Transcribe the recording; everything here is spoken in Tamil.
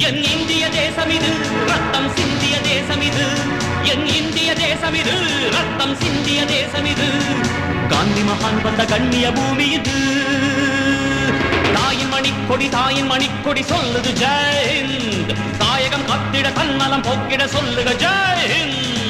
என் இந்திய தேசம் இது ரத்தம் சிந்திய தேசம் இது என் இந்திய தேசம் இது ரத்தம் சிந்திய தேசம் இது காந்தி மகான் வந்த கண்ணிய பூமி இது தாயின் மணிக்கொடி சொல்லுது ஜெய் ஹிந்த் தாயகம் கத்திட தன்னலம் போக்கிட சொல்லுக ஜெய் ஹிந்த்